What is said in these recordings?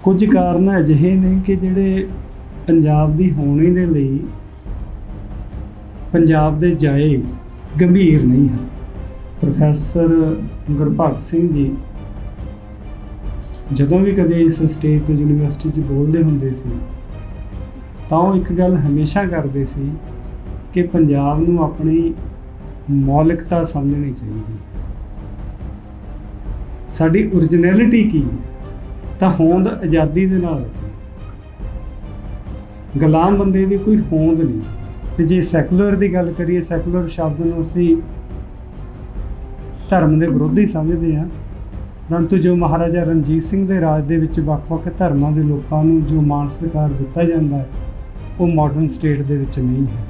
ਕੁਝ ਕਾਰਨ ਅਜਿਹੇ ਨੇ ਕਿ ਜਿਹੜੇ ਪੰਜਾਬ ਦੀ ਹੋਣੀ ਦੇ ਲਈ ਪੰਜਾਬ ਦੇ ਜਾਏ ਗੰਭੀਰ ਨਹੀਂ ਹਨ। ਪ੍ਰੋਫੈਸਰ ਗੁਰਭਗਤ ਸਿੰਘ ਜੀ ਜਦੋਂ ਵੀ ਕਦੇ ਇਸ ਸਟੇਜ ਤੇ ਯੂਨੀਵਰਸਿਟੀ 'ਚ ਬੋਲਦੇ ਹੁੰਦੇ ਸੀ ਤਾਂ ਉਹ ਇੱਕ ਗੱਲ ਹਮੇਸ਼ਾ ਕਰਦੇ ਸੀ ਕਿ ਪੰਜਾਬ ਨੂੰ ਆਪਣੀ ਮੌਲਿਕਤਾ ਸਮਝਣੀ ਚਾਹੀਦੀ ਹੈ। ਸਾਡੀ ਓਰੀਜਨੈਲਿਟੀ ਕੀ ਹੈ? ਤਾਂ ਹੋਂਦ ਆਜ਼ਾਦੀ ਦੇ ਨਾਲ ਹੈ। ਗੁਲਾਮ ਬੰਦੇ ਦੀ ਕੋਈ ਹੋਂਦ ਨਹੀਂ। ਤੇ ਜੇ ਸੈਕੂਲਰ ਦੀ ਗੱਲ ਕਰੀਏ, ਸੈਕੂਲਰ ਸ਼ਬਦ ਨੂੰ ਅਸੀਂ ਧਰਮ ਦੇ ਵਿਰੋਧੀ ਸਮਝਦੇ ਹਾਂ, ਪਰੰਤੂ ਜੋ ਮਹਾਰਾਜਾ ਰਣਜੀਤ ਸਿੰਘ ਦੇ ਰਾਜ ਦੇ ਵਿੱਚ ਵੱਖ-ਵੱਖ ਧਰਮਾਂ ਦੇ ਲੋਕਾਂ ਨੂੰ ਜੋ ਮਾਣ ਸਤਿਕਾਰ ਦਿੱਤਾ ਜਾਂਦਾ ਹੈ ਉਹ ਮਾਡਰਨ ਸਟੇਟ ਦੇ ਵਿੱਚ ਨਹੀਂ ਹੈ।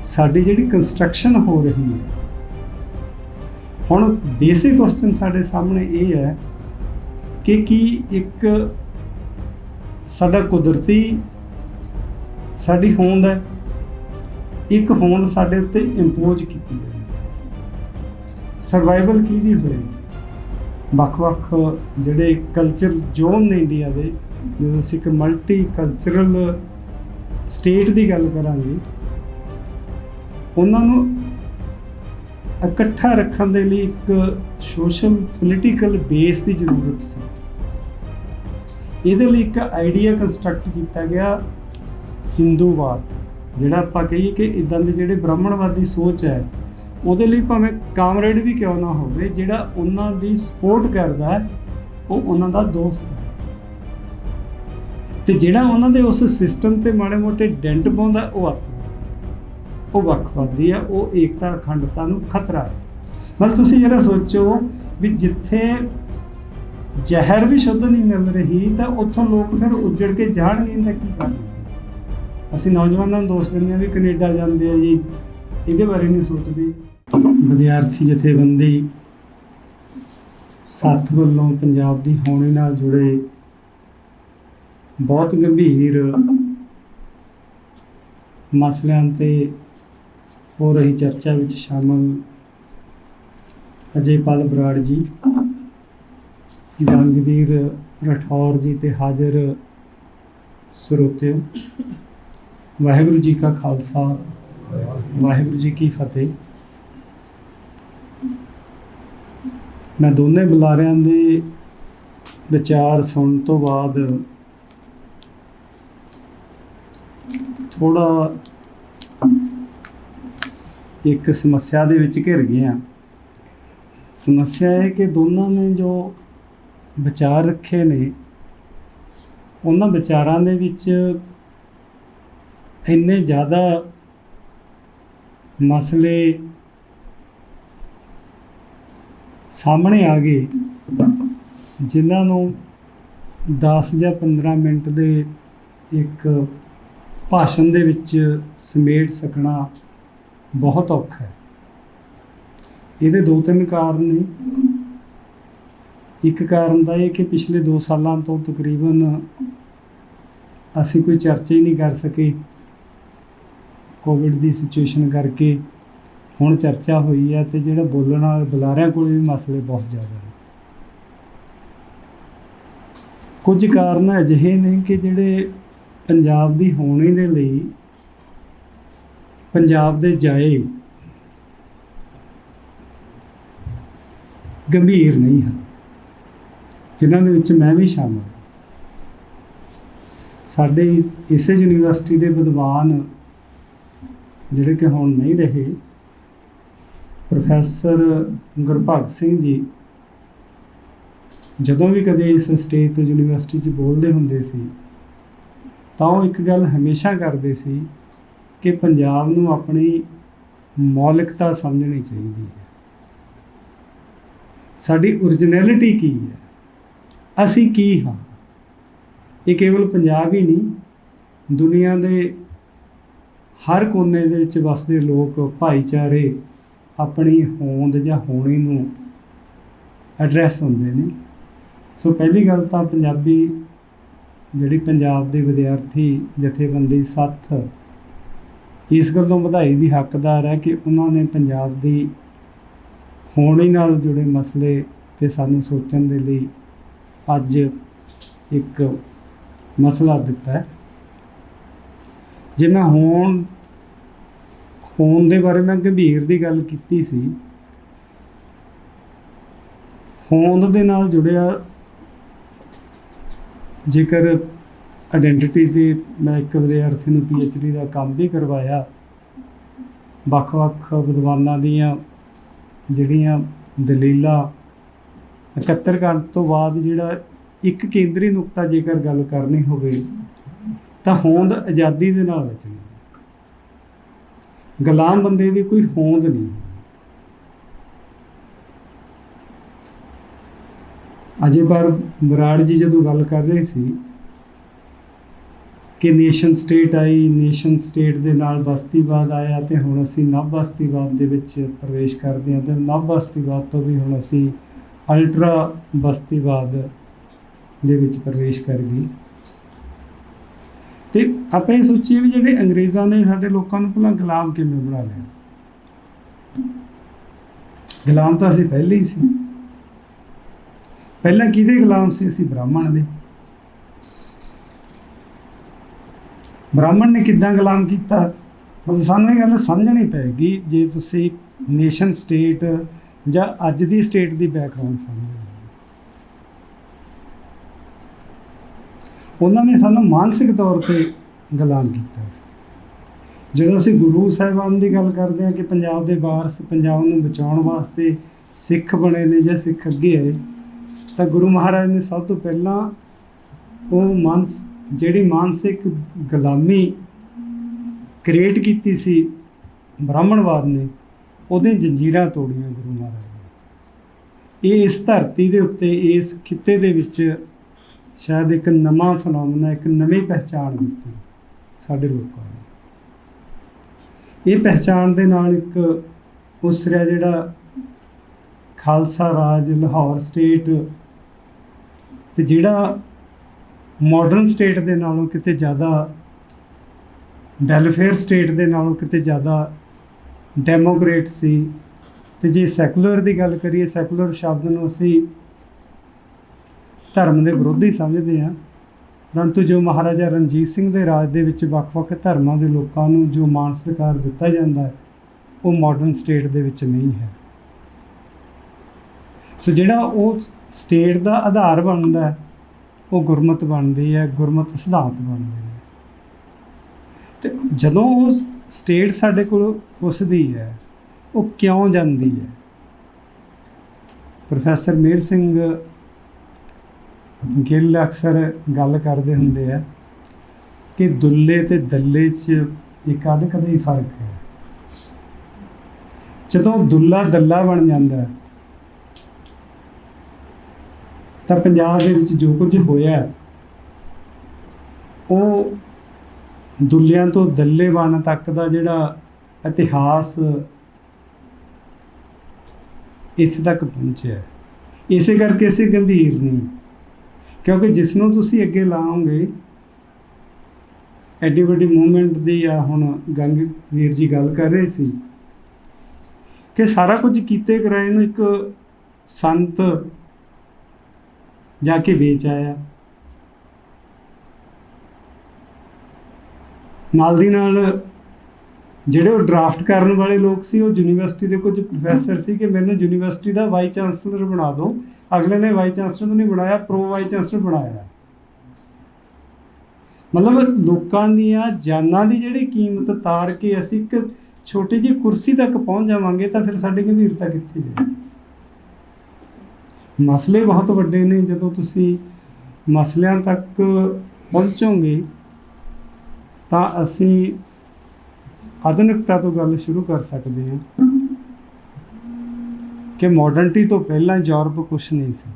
ਸਾਡੀ ਜਿਹੜੀ ਕੰਸਟਰਕਸ਼ਨ ਹੋ ਰਹੀ ਹੈ, ਹੁਣ ਬੇਸਿਕ ਕੁਐਸਚਨ ਸਾਡੇ ਸਾਹਮਣੇ ਇਹ ਹੈ ਕਿ ਕੀ ਇੱਕ ਸਾਡਾ ਕੁਦਰਤੀ ਸਾਡੀ ਹੋਂਦ ਹੈ, ਇੱਕ ਹੋਂਦ ਸਾਡੇ ਉੱਤੇ ਇੰਪੋਜ਼ ਕੀਤੀ ਹੈ। ਸਰਵਾਈਵਲ ਕਿਹਦੀ ਹੋਏਗੀ? ਵੱਖ-ਵੱਖ ਜਿਹੜੇ ਕਲਚਰ ਜ਼ੋਨ ਨੇ ਇੰਡੀਆ ਦੇ, ਜਦੋਂ ਅਸੀਂ ਇੱਕ ਮਲਟੀ ਕਲਚਰਲ ਸਟੇਟ ਦੀ ਗੱਲ ਕਰਾਂਗੇ, ਉਹਨਾਂ ਨੂੰ ਇਕੱਠਾ ਰੱਖਣ ਦੇ ਲਈ ਇੱਕ ਸੋਸ਼ਲ ਪੋਲੀਟੀਕਲ ਬੇਸ ਦੀ ਜ਼ਰੂਰਤ ਸੀ। ਇਹਦੇ ਲਈ ਇੱਕ ਆਈਡੀਆ ਕੰਸਟਰਕਟ ਕੀਤਾ ਗਿਆ ਹਿੰਦੂਵਾਦ, ਜਿਹੜਾ ਆਪਾਂ ਕਹੀਏ ਕਿ ਇੱਦਾਂ ਦੇ ਜਿਹੜੇ ਬ੍ਰਾਹਮਣਵਾਦੀ ਸੋਚ ਹੈ ਉਹਦੇ ਲਈ ਭਾਵੇਂ ਕਾਮਰੇਡ ਵੀ ਕਿਉਂ ਨਾ ਹੋਵੇ, ਜਿਹੜਾ ਉਹਨਾਂ ਦੀ ਸਪੋਰਟ ਕਰਦਾ ਹੈ ਉਹ ਉਹਨਾਂ ਦਾ ਦੋਸਤ ਹੈ, ਤੇ ਜਿਹੜਾ ਉਹਨਾਂ ਦੇ ਉਸ ਸਿਸਟਮ ਤੇ ਮਾੜੇ ਮੋਟੇ ਡੈਂਟ ਪਾਉਂਦਾ ਉਹ ਅੱਤਵਾਦੀ, ਉਹ ਵੱਖਵਾਦੀ ਹੈ, ਉਹ ਏਕਤਾ ਅਖੰਡਤਾ ਨੂੰ ਖਤਰਾ ਹੈ। ਮਤਲਬ ਤੁਸੀਂ ਜਿਹੜਾ ਸੋਚੋ ਵੀ ਜਿੱਥੇ ਜ਼ਹਿਰ ਵੀ ਸ਼ੁੱਧ ਨਹੀਂ ਮਿਲ ਰਹੀ ਤਾਂ ਉੱਥੋਂ ਲੋਕ ਫਿਰ ਉੱਜੜ ਕੇ ਜਾਣਗੇ ਤਾਂ ਕੀ ਕਰਨਗੇ। ਅਸੀਂ ਨੌਜਵਾਨਾਂ ਨੂੰ ਦੋਸ਼ ਦਿੰਦੇ ਹਾਂ ਵੀ ਕੈਨੇਡਾ ਜਾਂਦੇ ਆ ਜੀ, ਇਹਦੇ ਬਾਰੇ ਨਹੀਂ ਸੋਚਦੇ। ਵਿਦਿਆਰਥੀ ਜਥੇਬੰਦੀ ਸੱਥ ਵੱਲੋਂ ਪੰਜਾਬ ਦੀ ਹੋਣੀ ਨਾਲ ਜੁੜੇ ਬਹੁਤ ਗੰਭੀਰ ਮਸਲਿਆਂ ਤੇ ਹੋ ਰਹੀ ਚਰਚਾ ਵਿੱਚ ਸ਼ਾਮਲ ਅਜੇਪਾਲ ਬਰਾੜ ਜੀ, ਜੰਗਵੀਰ ਰਾਠੌਰ ਜੀ ਤੇ ਹਾਜ਼ਰ ਸਰੋਤਿਓ, ਵਾਹਿਗੁਰੂ ਜੀ ਕਾ ਖਾਲਸਾ, ਵਾਹਿਗੁਰੂ ਜੀ ਕੀ ਫਤਿਹ। ਮੈਂ ਦੋਨੇ ਬੁਲਾਰਿਆਂ ਦੇ ਵਿਚਾਰ ਸੁਣਨ ਤੋਂ ਬਾਅਦ ਥੋੜਾ ਇੱਕ ਸਮੱਸਿਆ ਦੇ ਵਿੱਚ ਘਿਰ ਗਿਆ। ਸਮੱਸਿਆ ਹੈ ਕਿ ਦੋਨਾਂ ਨੇ ਜੋ ਵਿਚਾਰ ਰੱਖੇ ਨੇ, ਉਹਨਾਂ ਵਿਚਾਰਾਂ ਦੇ ਵਿੱਚ ਇੰਨੇ ਜ਼ਿਆਦਾ ਮਸਲੇ ਸਾਹਮਣੇ ਆ ਗਏ ਜਿਨ੍ਹਾਂ ਨੂੰ 10 ਜਾਂ 15 ਮਿੰਟ ਦੇ ਇੱਕ ਭਾਸ਼ਣ ਦੇ ਵਿੱਚ ਸਮੇਟ ਸਕਣਾ ਬਹੁਤ ਔਖਾ ਹੈ। ਇਹਦੇ 2-3 ਕਾਰਨ ਨੇ। ਇੱਕ ਕਾਰਨ ਤਾਂ ਇਹ ਕਿ ਪਿਛਲੇ 2 ਸਾਲਾਂ ਤੋਂ ਤਕਰੀਬਨ ਅਸੀਂ ਕੋਈ ਚਰਚਾ ਹੀ ਨਹੀਂ ਕਰ ਸਕੇ। ਕੋਵਿਡ ਦੀ ਸਿਚੁਏਸ਼ਨ ਕਰਕੇ ਹੁਣ ਚਰਚਾ ਹੋਈ ਹੈ, ਤੇ ਜਿਹੜਾ ਬੋਲਣ ਵਾਲੇ ਬੁਲਾਰਿਆਂ ਕੋਲ ਵੀ ਮਸਲੇ ਬਹੁਤ ਜ਼ਿਆਦਾ ਨੇ। ਕੁਝ ਕਾਰਨ ਅਜਿਹੇ ਨੇ ਕਿ ਜਿਹੜੇ ਪੰਜਾਬ ਦੀ ਹੋਣੀ ਦੇ ਲਈ ਪੰਜਾਬ ਦੇ ਜਾਏ ਗੰਭੀਰ ਨਹੀਂ ਹਨ, ਜਿਨ੍ਹਾਂ ਦੇ ਵਿੱਚ ਮੈਂ ਵੀ ਸ਼ਾਮਲ। ਸਾਡੇ ਇਸੇ ਯੂਨੀਵਰਸਿਟੀ ਦੇ ਵਿਦਵਾਨ ਜਿਹੜੇ ਕਿ ਹੁਣ ਨਹੀਂ ਰਹੇ, ਪ੍ਰੋਫੈਸਰ ਗੁਰਭਗਤ ਸਿੰਘ ਜੀ ਜਦੋਂ ਵੀ ਕਦੇ ਇਸ ਸਟੇਜ ਤੇ ਯੂਨੀਵਰਸਿਟੀ 'ਚ ਬੋਲਦੇ ਹੁੰਦੇ ਸੀ ਤਾਂ ਉਹ ਇੱਕ ਗੱਲ ਹਮੇਸ਼ਾ ਕਰਦੇ ਸੀ ਕਿ ਪੰਜਾਬ ਨੂੰ ਆਪਣੀ ਮੌਲਿਕਤਾ ਸਮਝਣੀ ਚਾਹੀਦੀ ਹੈ। ਸਾਡੀ ਓਰੀਜਨੈਲਿਟੀ ਕੀ ਹੈ? ਅਸੀਂ ਕੀ ਹਾਂ? ਇਹ ਕੇਵਲ ਪੰਜਾਬ ਹੀ ਨਹੀਂ, ਦੁਨੀਆ ਦੇ ਹਰ ਕੋਨੇ ਦੇ ਵਿੱਚ ਵਸਦੇ ਲੋਕ, ਭਾਈਚਾਰੇ ਆਪਣੀ ਹੋਂਦ ਜਾਂ ਹੋਣੀ ਨੂੰ ਐਡਰੈਸ ਹੁੰਦੇ ਨੇ। ਸੋ ਪਹਿਲੀ ਗੱਲ ਤਾਂ ਪੰਜਾਬੀ ਜਿਹੜੀ ਪੰਜਾਬ ਦੇ ਵਿਦਿਆਰਥੀ ਜਥੇਬੰਦੀ ਸੱਥ ਇਸ ਗੱਲੋਂ ਵਧਾਈ ਦੀ ਹੱਕਦਾਰ ਹੈ ਕਿ ਉਹਨਾਂ ਨੇ ਪੰਜਾਬ ਦੀ ਹੋਣੀ ਨਾਲ ਜੁੜੇ ਮਸਲੇ ਤੇ ਸਾਨੂੰ ਸੋਚਣ ਦੇ ਲਈ ਅੱਜ ਇੱਕ ਮਸਲਾ ਦਿੱਤਾ ਹੈ। ਜੇ ਮੈਂ ਹੋਣ ਦੇ ਬਾਰੇ ਮੈਂ ਗੰਭੀਰ ਦੀ ਗੱਲ ਕੀਤੀ ਸੀ, ਹੋਂਦ ਦੇ ਨਾਲ ਜੁੜਿਆ ਜੇਕਰ ਆਇਡੈਂਟੀਟੀ 'ਤੇ ਮੈਂ ਇੱਕ ਵਿਦਿਆਰਥੀ ਨੂੰ PhD ਦਾ ਕੰਮ ਵੀ ਕਰਵਾਇਆ। ਵੱਖ-ਵੱਖ ਵਿਦਵਾਨਾਂ ਦੀਆਂ ਜਿਹੜੀਆਂ ਦਲੀਲਾਂ ਇਕੱਤਰ ਕਰਨ ਤੋਂ ਬਾਅਦ ਜਿਹੜਾ ਇੱਕ ਕੇਂਦਰੀ ਨੁਕਤਾ ਜੇਕਰ ਗੱਲ ਕਰਨੀ ਹੋਵੇ ਤਾਂ ਹੋਂਦ ਆਜ਼ਾਦੀ ਦੇ ਨਾਲ ਬਚਣੀ। ਗੁਲਾਮ ਬੰਦੇ ਦੀ ਕੋਈ ਹੋਂਦ ਨਹੀਂ। ਅਜੇ ਬਰਾੜ ਜੀ ਜਦੋਂ ਗੱਲ ਕਰ ਰਹੇ ਸੀ ਕਿ ਨੇਸ਼ਨ ਸਟੇਟ ਆਈ, ਨੇਸ਼ਨ ਸਟੇਟ ਦੇ ਨਾਲ ਬਸਤੀਵਾਦ ਆਇਆ ਅਤੇ ਹੁਣ ਅਸੀਂ ਨਵ ਬਸਤੀਵਾਦ ਦੇ ਵਿੱਚ ਪ੍ਰਵੇਸ਼ ਕਰਦੇ ਹਾਂ, ਅਤੇ ਨਵ ਬਸਤੀਵਾਦ ਤੋਂ ਵੀ ਹੁਣ ਅਸੀਂ ਅਲਟਰਾ ਬਸਤੀਵਾਦ ਦੇ ਵਿੱਚ ਪ੍ਰਵੇਸ਼ ਕਰ ਗਏ। ਅਤੇ ਆਪਾਂ ਇਹ ਸੋਚੀਏ ਵੀ ਜਿਹੜੇ ਅੰਗਰੇਜ਼ਾਂ ਨੇ ਸਾਡੇ ਲੋਕਾਂ ਨੂੰ ਭਲਾ ਗੁਲਾਮ ਕਿਵੇਂ ਬਣਾ ਲਿਆ। ਗੁਲਾਮ ਤਾਂ ਅਸੀਂ ਪਹਿਲੇ ਹੀ ਸੀ। ਪਹਿਲਾਂ ਕਿਹਦੇ ਗੁਲਾਮ ਸੀ? ਅਸੀਂ ਬ੍ਰਾਹਮਣ ਦੇ। ਬ੍ਰਾਹਮਣ ਨੇ ਕਿੱਦਾਂ ਗੁਲਾਮ ਕੀਤਾ? ਮਤਲਬ ਸਾਨੂੰ ਇਹ ਗੱਲ ਸਮਝਣੀ ਪਏਗੀ ਜੇ ਤੁਸੀਂ ਨੇਸ਼ਨ ਸਟੇਟ ਜਾਂ ਅੱਜ ਦੀ ਸਟੇਟ ਦੀ ਬੈਕਗਰਾਉਂਡ ਸਮਝੋ। ਉਹਨਾਂ ਨੇ ਸਾਨੂੰ ਮਾਨਸਿਕ ਤੌਰ 'ਤੇ ਗੁਲਾਮ ਕੀਤਾ ਸੀ। ਜਦੋਂ ਅਸੀਂ ਗੁਰੂ ਸਾਹਿਬਾਨ ਦੀ ਗੱਲ ਕਰਦੇ ਹਾਂ ਕਿ ਪੰਜਾਬ ਦੇ ਵਾਰਸ ਪੰਜਾਬ ਨੂੰ ਬਚਾਉਣ ਵਾਸਤੇ ਸਿੱਖ ਬਣੇ ਨੇ ਜਾਂ ਸਿੱਖ ਅੱਗੇ ਆਏ, ਤਾਂ ਗੁਰੂ ਮਹਾਰਾਜ ਨੇ ਸਭ ਤੋਂ ਪਹਿਲਾਂ ਉਹ ਜਿਹੜੀ ਮਾਨਸਿਕ ਗੁਲਾਮੀ ਕ੍ਰੀਏਟ ਕੀਤੀ ਸੀ ਬ੍ਰਾਹਮਣਵਾਦ ਨੇ, ਉਹਦੀਆਂ ਜੰਜੀਰਾਂ ਤੋੜੀਆਂ ਗੁਰੂ ਮਹਾਰਾਜ ਨੇ। ਇਹ ਇਸ ਧਰਤੀ ਦੇ ਉੱਤੇ, ਇਸ ਖਿੱਤੇ ਦੇ ਵਿੱਚ ਸ਼ਾਇਦ ਇੱਕ ਨਵਾਂ ਫੈਨੋਮੀਨਾ, ਇੱਕ ਨਵੀਂ ਪਹਿਚਾਣ ਦਿੱਤੀ ਸਾਡੇ ਲੋਕਾਂ ਨੂੰ। ਇਹ ਪਹਿਚਾਣ ਦੇ ਨਾਲ ਇੱਕ ਉਸਰਿਆ ਜਿਹੜਾ ਖਾਲਸਾ ਰਾਜ, ਲਾਹੌਰ ਸਟੇਟ, ਅਤੇ ਜਿਹੜਾ ਮਾਡਰਨ ਸਟੇਟ ਦੇ ਨਾਲੋਂ ਕਿਤੇ ਜ਼ਿਆਦਾ, ਵੈਲਫੇਅਰ ਸਟੇਟ ਦੇ ਨਾਲੋਂ ਕਿਤੇ ਜ਼ਿਆਦਾ ਡੈਮੋਕਰੇਟ ਸੀ। ਅਤੇ ਜੇ ਸੈਕੂਲਰ ਦੀ ਗੱਲ ਕਰੀਏ, ਸੈਕੂਲਰ ਸ਼ਬਦ ਨੂੰ ਅਸੀਂ ਧਰਮ ਦੇ ਵਿਰੋਧੀ ਸਮਝਦੇ ਹਾਂ, ਪਰੰਤੂ ਜੋ ਮਹਾਰਾਜਾ ਰਣਜੀਤ ਸਿੰਘ ਦੇ ਰਾਜ ਦੇ ਵਿੱਚ ਵੱਖ-ਵੱਖ ਧਰਮਾਂ ਦੇ ਲੋਕਾਂ ਨੂੰ ਜੋ ਮਾਣ ਸਤਿਕਾਰ ਦਿੱਤਾ ਜਾਂਦਾ ਹੈ, ਉਹ ਮਾਡਰਨ ਸਟੇਟ ਦੇ ਵਿੱਚ ਨਹੀਂ ਹੈ। ਸੋ ਜਿਹੜਾ ਉਹ ਸਟੇਟ ਦਾ ਆਧਾਰ ਬਣਦਾ ਹੈ, ਉਹ ਗੁਰਮਤ ਬਣਦੀ ਹੈ, ਗੁਰਮਤ ਸਿਧਾਂਤ ਬਣਦੇ ਨੇ। ਅਤੇ ਜਦੋਂ ਉਹ ਸਟੇਟ ਸਾਡੇ ਕੋਲ ਉਸਦੀ ਹੈ, ਉਹ ਕਿਉਂ ਜਾਂਦੀ ਹੈ? ਪ੍ਰੋਫੈਸਰ ਮੇਹਰ ਸਿੰਘ ਗਿੱਲ ਅਕਸਰ ਗੱਲ ਕਰਦੇ ਹੁੰਦੇ ਆ ਕਿ ਦੁੱਲੇ ਅਤੇ ਦੱਲੇ 'ਚ ਇੱਕ ਕਦੇ ਹੀ ਫਰਕ ਹੈ। ਜਦੋਂ ਦੁੱਲਾ ਦੱਲਾ ਬਣ ਜਾਂਦਾ ਤਾਂ ਪੰਜਾਬ ਦੇ ਵਿੱਚ ਜੋ ਕੁਝ ਹੋਇਆ, ਉਹ ਦੁੱਲਿਆਂ ਤੋਂ ਦੱਲੇ ਬਣਨ ਤੱਕ ਦਾ ਜਿਹੜਾ ਇਤਿਹਾਸ ਇੱਥੇ ਤੱਕ ਪਹੁੰਚਿਆ। ਇਸੇ ਕਰਕੇ ਅਸੀਂ ਗੰਭੀਰ ਨਹੀਂ, ਕਿਉਂਕਿ ਜਿਸ ਨੂੰ ਤੁਸੀਂ ਅੱਗੇ ਲਾਓਗੇ, ਐਡੀ ਵੱਡੀ ਮੂਵਮੈਂਟ ਦੀ ਆ। ਹੁਣ ਗੰਗਵੀਰ ਜੀ ਗੱਲ ਕਰ ਰਹੇ ਸੀ ਕਿ ਸਾਰਾ ਕੁਝ ਕੀਤੇ ਕਰਾਏ ਨੂੰ ਇੱਕ ਸੰਤ ਜਾ ਕੇ ਵੇਚ ਆਇਆ। ਨਾਲ ਦੀ ਨਾਲ ਜਿਹੜੇ ਉਹ ਡਰਾਫਟ ਕਰਨ ਵਾਲੇ ਲੋਕ ਸੀ, ਉਹ ਯੂਨੀਵਰਸਿਟੀ ਦੇ ਕੁਝ ਪ੍ਰੋਫੈਸਰ ਸੀ ਕਿ ਮੈਨੂੰ ਯੂਨੀਵਰਸਿਟੀ ਦਾ ਵਾਈਸ ਚਾਂਸਲਰ ਬਣਾ ਦਿਓ। ਅਗਲੇ ਨੇ ਵਾਈਸ ਚਾਂਸਲਰ ਨੂੰ ਨਹੀਂ ਬਣਾਇਆ, ਪ੍ਰੋ ਵਾਈਸ ਚਾਂਸਲਰ ਬਣਾਇਆ। ਮਤਲਬ ਲੋਕਾਂ ਦੀਆਂ ਜਾਨਾਂ ਦੀ ਜਿਹੜੀ ਕੀਮਤ ਤਾਰ ਕੇ ਅਸੀਂ ਇੱਕ ਛੋਟੀ ਜਿਹੀ ਕੁਰਸੀ ਤੱਕ ਪਹੁੰਚ ਜਾਵਾਂਗੇ, ਤਾਂ ਫਿਰ ਸਾਡੀ ਗੰਭੀਰਤਾ ਕਿੱਥੇ ਜਾਏ? ਮਸਲੇ ਬਹੁਤ ਵੱਡੇ ਨੇ। ਜਦੋਂ ਤੁਸੀਂ ਮਸਲਿਆਂ ਤੱਕ ਪਹੁੰਚੋਗੇ ਤਾਂ ਅਸੀਂ ਆਧੁਨਿਕਤਾ ਤੋਂ ਗੱਲ ਸ਼ੁਰੂ ਕਰ ਸਕਦੇ ਹਾਂ ਕਿ ਮਾਡਰਨਿਟੀ ਤੋਂ ਪਹਿਲਾਂ ਯੂਰਪ ਕੁਛ ਨਹੀਂ ਸੀ।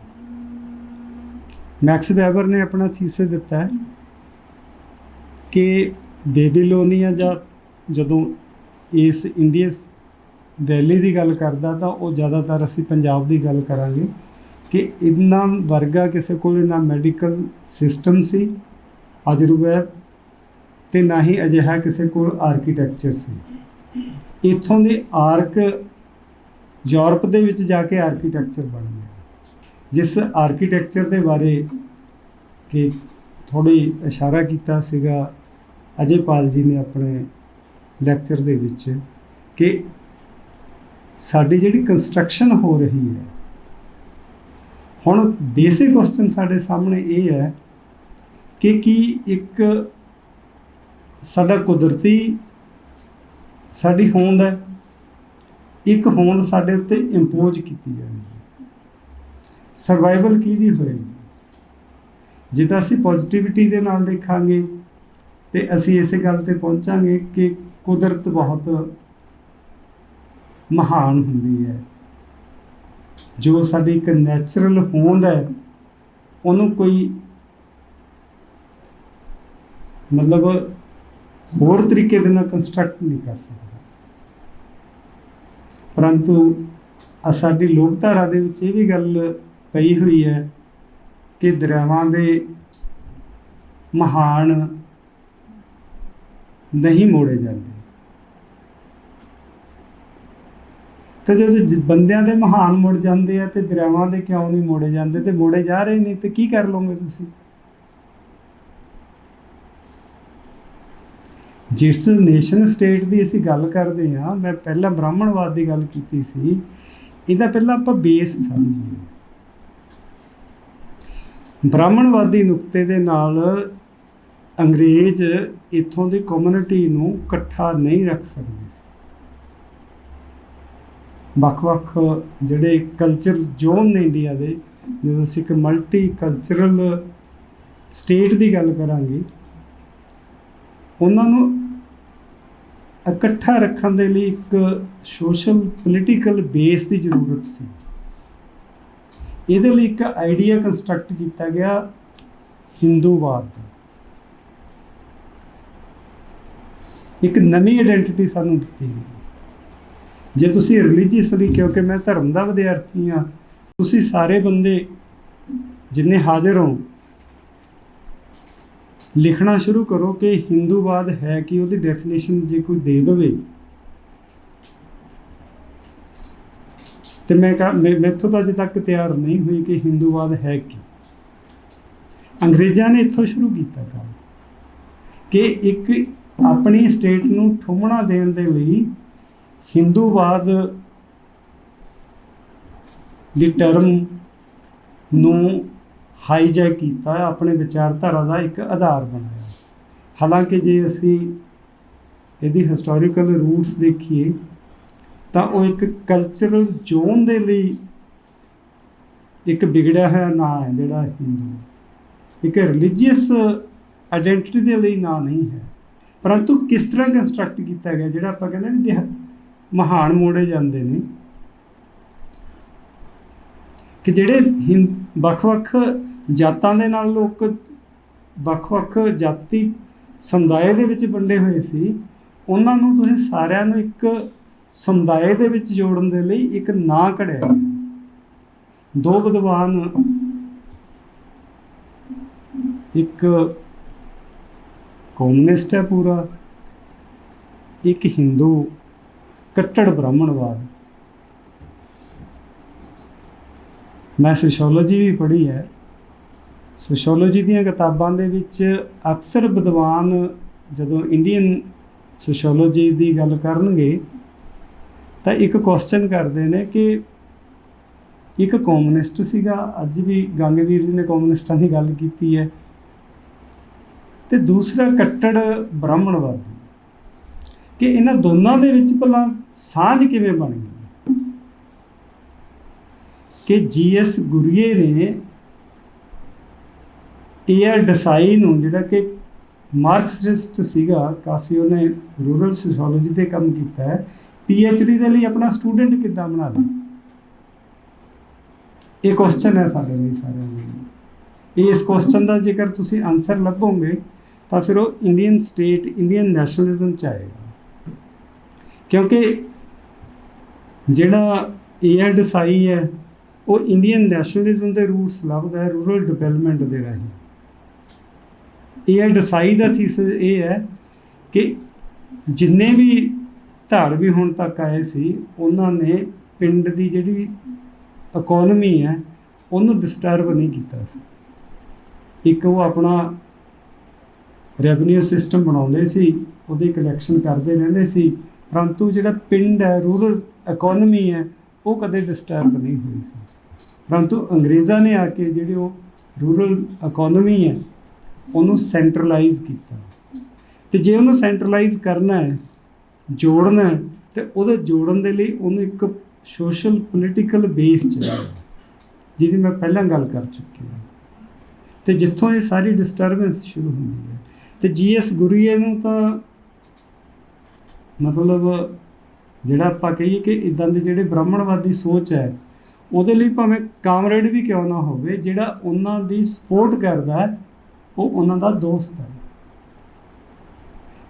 ਮੈਕਸ ਵੈਬਰ ਨੇ ਆਪਣਾ ਥੀਸਿਸ ਦਿੱਤਾ ਹੈ ਕਿ ਬੇਬੀਲੋਨੀਆ ਜਾਂ ਜਦੋਂ ਇਸ ਇੰਡੀਅਸ ਵੈਲੀ ਦੀ ਗੱਲ ਕਰਦਾ ਤਾਂ ਉਹ ਜ਼ਿਆਦਾਤਰ ਅਸੀਂ ਪੰਜਾਬ ਦੀ ਗੱਲ ਕਰਾਂਗੇ ਕਿ ਇਹਨਾਂ ਵਰਗਾ ਕਿਸੇ ਕੋਲ ਨਾ ਮੈਡੀਕਲ ਸਿਸਟਮ ਸੀ ਅਜਰਬੈਤ, ਅਤੇ ਨਾ ਹੀ ਅਜਿਹਾ ਕਿਸੇ ਕੋਲ ਆਰਕੀਟੈਕਚਰ ਸੀ। ਇੱਥੋਂ ਦੇ ਯੂਰਪ ਦੇ ਵਿੱਚ ਜਾ ਕੇ ਆਰਕੀਟੈਕਚਰ ਬਣ ਗਿਆ। ਜਿਸ ਆਰਕੀਟੈਕਚਰ ਦੇ ਬਾਰੇ ਕਿ ਥੋੜ੍ਹੀ ਇਸ਼ਾਰਾ ਕੀਤਾ ਸੀਗਾ ਅਜੇਪਾਲ ਜੀ ਨੇ ਆਪਣੇ ਲੈਕਚਰ ਦੇ ਵਿੱਚ ਕਿ ਸਾਡੀ ਜਿਹੜੀ ਕੰਸਟਰਕਸ਼ਨ ਹੋ ਰਹੀ ਹੈ, ਹੁਣ ਬੇਸਿਕ ਕੁਐਸਚਨ ਸਾਡੇ ਸਾਹਮਣੇ ਇਹ ਹੈ ਕਿ ਕੀ ਇੱਕ ਸਾਡਾ ਕੁਦਰਤੀ ਸਾਡੀ ਹੋਂਦ ਹੈ, ਇੱਕ ਹੋਂਦ ਸਾਡੇ ਉੱਤੇ ਇੰਪੋਜ਼ ਕੀਤੀ ਜਾਣੀ ਹੈ, ਸਰਵਾਈਵਲ ਕਿਹਦੀ ਹੋਏਗੀ? ਜੇ ਤਾਂ ਅਸੀਂ ਪੋਜ਼ਿਟਿਵਿਟੀ ਦੇ ਨਾਲ ਦੇਖਾਂਗੇ ਤੇ ਅਸੀਂ ਇਸੇ ਗੱਲ ਤੇ ਪਹੁੰਚਾਂਗੇ ਕਿ ਕੁਦਰਤ ਬਹੁਤ ਮਹਾਨ ਹੁੰਦੀ ਹੈ। ਜੋ ਸਾਡੀ ਇੱਕ ਨੈਚੁਰਲ ਹੋਂਦ ਹੈ ਉਹਨੂੰ ਕੋਈ ਮਤਲਬ ਹੋਰ ਤਰੀਕੇ ਦੇ ਨਾਲ ਕੰਸਟਰਕਟ ਨਹੀਂ ਕਰ ਸਕਦਾ। ਪਰੰਤੂ ਸਾਡੀ ਲੋਕਧਾਰਾ ਦੇ ਵਿੱਚ ਇਹ ਵੀ ਗੱਲ ਪਈ ਹੋਈ ਹੈ ਕਿ ਦਰਿਆਵਾਂ ਦੇ ਮਹਾਨ ਨਹੀਂ ਮੋੜੇ ਜਾਂਦੇ। ਤੇ ਜਦੋਂ ਬੰਦਿਆਂ ਦੇ ਮਹਾਨ ਮੁੜ ਜਾਂਦੇ ਆ ਤੇ ਦਰਿਆਵਾਂ ਦੇ ਕਿਉਂ ਨਹੀਂ ਮੋੜੇ ਜਾਂਦੇ? ਤੇ ਮੋੜੇ ਜਾ ਰਹੇ ਨਹੀਂ ਤੇ ਕੀ ਕਰ ਲਓਗੇ ਤੁਸੀਂ? ਜਿਸ ਨੇਸ਼ਨ ਸਟੇਟ ਦੀ ਅਸੀਂ ਗੱਲ ਕਰਦੇ ਹਾਂ, ਮੈਂ ਪਹਿਲਾਂ ਬ੍ਰਾਹਮਣਵਾਦ ਦੀ ਗੱਲ ਕੀਤੀ ਸੀ, ਇਹਦਾ ਪਹਿਲਾਂ ਆਪਾਂ ਬੇਸ ਸਮਝੀਏ। ਬ੍ਰਾਹਮਣਵਾਦੀ ਨੁਕਤੇ ਦੇ ਨਾਲ ਅੰਗਰੇਜ਼ ਇੱਥੋਂ ਦੀ ਕਮਿਊਨਿਟੀ ਨੂੰ ਇਕੱਠਾ ਨਹੀਂ ਰੱਖ ਸਕਦੇ ਸੀ। ਵੱਖ-ਵੱਖ ਜਿਹੜੇ ਕਲਚਰ ਜ਼ੋਨ ਨੇ ਇੰਡੀਆ ਦੇ, ਜਦੋਂ ਅਸੀਂ ਇੱਕ ਮਲਟੀ ਕਲਚਰਲ ਸਟੇਟ ਦੀ ਗੱਲ ਕਰਾਂਗੇ, ਉਹਨਾਂ ਨੂੰ ਇਕੱਠਾ ਰੱਖਣ ਦੇ ਲਈ ਇੱਕ ਸੋਸ਼ਲ ਪੋਲੀਟੀਕਲ ਬੇਸ ਦੀ ਜ਼ਰੂਰਤ ਸੀ। ਇਹਦੇ ਲਈ ਇੱਕ ਆਈਡੀਆ ਕੰਸਟਰਕਟ ਕੀਤਾ ਗਿਆ ਹਿੰਦੂਵਾਦ ਦਾ। ਇੱਕ ਨਵੀਂ ਆਇਡੈਂਟੀਟੀ ਸਾਨੂੰ ਦਿੱਤੀ ਗਈ। ਜੇ ਤੁਸੀਂ ਰਿਲੀਜੀਅਸਲੀ, ਕਿਉਂਕਿ ਮੈਂ ਧਰਮ ਦਾ ਵਿਦਿਆਰਥੀ ਹਾਂ, ਤੁਸੀਂ ਸਾਰੇ ਬੰਦੇ ਜਿੰਨੇ ਹਾਜ਼ਰ ਹੋ ਲਿਖਣਾ ਸ਼ੁਰੂ ਕਰੋ ਕਿ ਹਿੰਦੂਵਾਦ ਹੈ ਕਿ ਉਹਦੀ ਡੈਫੀਨੇਸ਼ਨ ਜੇ ਕੋਈ ਦੇ ਦੇਵੇ ਤੇ ਮੈਥੋਂ ਤਾਂ ਅਜੇ ਤੱਕ ਤਿਆਰ ਨਹੀਂ ਹੋਈ ਕਿ ਹਿੰਦੂਵਾਦ ਹੈ ਕੀ। ਅੰਗਰੇਜ਼ਾਂ ਨੇ ਇੱਥੋਂ ਸ਼ੁਰੂ ਕੀਤਾ ਕੰਮ ਕਿ ਇੱਕ ਆਪਣੀ ਸਟੇਟ ਨੂੰ ਠੁੰਮਣਾ ਦੇਣ ਦੇ ਲਈ ਹਿੰਦੂਵਾਦ ਦੀ ਟਰਮ ਨੂੰ ਹਾਈਜੈਕ ਕੀਤਾ, ਆਪਣੇ ਵਿਚਾਰਧਾਰਾ ਦਾ ਇੱਕ ਆਧਾਰ ਬਣਾਇਆ। ਹਾਲਾਂਕਿ ਜੇ ਅਸੀਂ ਇਹਦੀ ਹਿਸਟੋਰੀਕਲ ਰੂਟਸ ਦੇਖੀਏ ਤਾਂ ਉਹ ਇੱਕ ਕਲਚਰਲ ਜ਼ੋਨ ਦੇ ਲਈ ਇੱਕ ਵਿਗੜਿਆ ਹੋਇਆ ਨਾਂ ਹੈ ਜਿਹੜਾ ਹਿੰਦੂ, ਇੱਕ ਰਿਲੀਜੀਅਸ ਆਇਡੈਂਟੀਟੀ ਦੇ ਲਈ ਨਾਂ ਨਹੀਂ ਹੈ। ਪਰੰਤੂ ਕਿਸ ਤਰ੍ਹਾਂ ਕੰਸਟਰਕਟ ਕੀਤਾ ਗਿਆ, ਜਿਹੜਾ ਆਪਾਂ ਕਹਿੰਦੇ ਵੀ ਮਹਾਨ ਮੋੜੇ ਜਾਂਦੇ ਨੇ, ਕਿ ਜਿਹੜੇ ਵੱਖ-ਵੱਖ ਜਾਤਾਂ ਦੇ ਨਾਲ ਲੋਕ ਵੱਖ-ਵੱਖ ਜਾਤੀ ਸਮੁਦਾਇ ਦੇ ਵਿੱਚ ਵੰਡੇ ਹੋਏ ਸੀ, ਉਹਨਾਂ ਨੂੰ ਤੁਸੀਂ ਸਾਰਿਆਂ ਨੂੰ ਇੱਕ ਸਮੁਦਾਇ ਦੇ ਵਿੱਚ ਜੋੜਨ ਦੇ ਲਈ ਇੱਕ ਨਾਂ ਘੜਿਆ। ਦੋ ਵਿਦਵਾਨ, ਇੱਕ ਕਮਿਊਨਿਸਟ ਹੈ ਪੂਰਾ, ਇੱਕ ਹਿੰਦੂ ਕੱਟੜ ਬ੍ਰਾਹਮਣਵਾਦ। ਮੈਂ ਸੋਸ਼ੋਲੋਜੀ ਵੀ ਪੜ੍ਹੀ ਹੈ। ਸੋਸ਼ੋਲੋਜੀ ਦੀਆਂ ਕਿਤਾਬਾਂ ਦੇ ਵਿੱਚ ਅਕਸਰ ਵਿਦਵਾਨ ਜਦੋਂ ਇੰਡੀਅਨ ਸੋਸ਼ੋਲੋਜੀ ਦੀ ਗੱਲ ਕਰਨਗੇ ਤਾਂ ਇੱਕ ਕੁਐਸਚਨ ਕਰਦੇ ਨੇ ਕਿ ਇੱਕ ਕਮਿਊਨਿਸਟ ਸੀਗਾ, ਅੱਜ ਵੀ ਗੰਗਵੀਰ ਜੀ ਨੇ ਕਮਿਊਨਿਸਟਾਂ ਦੀ ਗੱਲ ਕੀਤੀ ਹੈ, ਤੇ ਦੂਸਰਾ ਕੱਟੜ ਬ੍ਰਾਹਮਣਵਾਦੀ, ਕਿ ਇਹਨਾਂ ਦੋਨਾਂ ਦੇ ਵਿੱਚ ਭਲਾ ਸਾਂਝ ਕਿਵੇਂ ਬਣ ਗਈ? ਕਿ ਜੀ.ਐਸ. ਗੁਰੀਏ ਨੇ ਏ.ਆਰ. ਡਸਾਈ ਨੂੰ, ਜਿਹੜਾ ਕਿ ਮਾਰਕਸਿਸਟ ਸੀਗਾ, ਕਾਫੀ ਉਹਨੇ ਰੂਰਲ ਸੋਸ਼ੋਲੋਜੀ 'ਤੇ ਕੰਮ ਕੀਤਾ ਹੈ, PhD ਦੇ ਲਈ ਆਪਣਾ ਸਟੂਡੈਂਟ ਕਿੱਦਾਂ ਬਣਾ ਲਿਆ? ਇਹ ਕੁਐਸਚਨ ਹੈ ਸਾਡੇ ਲਈ ਸਾਰਿਆਂ ਲਈ। ਇਸ ਕੁਐਸਚਨ ਦਾ ਜੇਕਰ ਤੁਸੀਂ ਆਨਸਰ ਲੱਭੋਗੇ ਤਾਂ ਫਿਰ ਉਹ ਇੰਡੀਅਨ ਸਟੇਟ, ਇੰਡੀਅਨ ਨੈਸ਼ਨਲਿਜ਼ਮ 'ਚ ਆਏਗਾ। ਕਿਉਂਕਿ ਜਿਹੜਾ ਏ.ਆਰ. ਡਸਾਈ ਹੈ ਉਹ ਇੰਡੀਅਨ ਨੈਸ਼ਨਲਿਜ਼ਮ ਦੇ ਰੂਟਸ ਲੱਭਦਾ ਹੈ ਰੂਰਲ ਡਿਵੈਲਪਮੈਂਟ ਦੇ ਰਾਹੀਂ। ਏ.ਆਰ. ਡਸਾਈ ਦਾ ਥੀਸਿਸ ਇਹ ਹੈ ਕਿ ਜਿੰਨੇ ਵੀ ਧਾੜਵੀ ਹੁਣ ਤੱਕ ਆਏ ਸੀ, ਉਹਨਾਂ ਨੇ ਪਿੰਡ ਦੀ ਜਿਹੜੀ ਇਕੋਨਮੀ ਹੈ ਉਹਨੂੰ ਡਿਸਟਰਬ ਨਹੀਂ ਕੀਤਾ ਸੀ। ਇੱਕ ਉਹ ਆਪਣਾ ਰੈਵਨਿਊ ਸਿਸਟਮ ਬਣਾਉਂਦੇ ਸੀ, ਉਹਦੀ ਕਲੈਕਸ਼ਨ ਕਰਦੇ ਰਹਿੰਦੇ ਸੀ, ਪਰੰਤੂ ਜਿਹੜਾ ਪਿੰਡ ਹੈ, ਰੂਰਲ ਇਕੋਨਮੀ ਹੈ, ਉਹ ਕਦੇ ਡਿਸਟਰਬ ਨਹੀਂ ਹੋਈ ਸੀ। ਪਰੰਤੂ ਅੰਗਰੇਜ਼ਾਂ ਨੇ ਆ ਕੇ ਜਿਹੜੀ ਉਹ ਰੂਰਲ ਇਕੋਨਮੀ ਹੈ ਉਹਨੂੰ ਸੈਂਟਰਲਾਈਜ਼ ਕੀਤਾ, ਅਤੇ ਜੇ ਉਹਨੂੰ ਸੈਂਟਰਲਾਈਜ਼ ਕਰਨਾ ਹੈ, ਜੋੜਨਾ ਹੈ, ਅਤੇ ਉਹਦੇ ਜੋੜਨ ਦੇ ਲਈ ਉਹਨੂੰ ਇੱਕ ਸੋਸ਼ਲ ਪੋਲੀਟੀਕਲ ਬੇਸ ਚਾਹੀਦਾ, ਜਿਹਦੀ ਮੈਂ ਪਹਿਲਾਂ ਗੱਲ ਕਰ ਚੁੱਕੀ ਹਾਂ। ਅਤੇ ਜਿੱਥੋਂ ਇਹ ਸਾਰੀ ਡਿਸਟਰਬੈਂਸ ਸ਼ੁਰੂ ਹੁੰਦੀ ਹੈ। ਅਤੇ ਜੀ.ਐਸ. ਗੁਰੀਏ ਨੂੰ ਤਾਂ ਮਤਲਬ ਜਿਹੜਾ ਆਪਾਂ ਕਹੀਏ ਕਿ ਇੱਦਾਂ ਦੇ ਜਿਹੜੇ ਬ੍ਰਾਹਮਣਵਾਦੀ ਸੋਚ ਹੈ, ਉਹਦੇ ਲਈ ਭਾਵੇਂ ਕਾਮਰੇਡ ਵੀ ਕਿਉਂ ਨਾ ਹੋਵੇ, ਜਿਹੜਾ ਉਹਨਾਂ ਦੀ ਸਪੋਰਟ ਕਰਦਾ ਹੈ ਉਹ ਉਹਨਾਂ ਦਾ ਦੋਸਤ ਹੈ,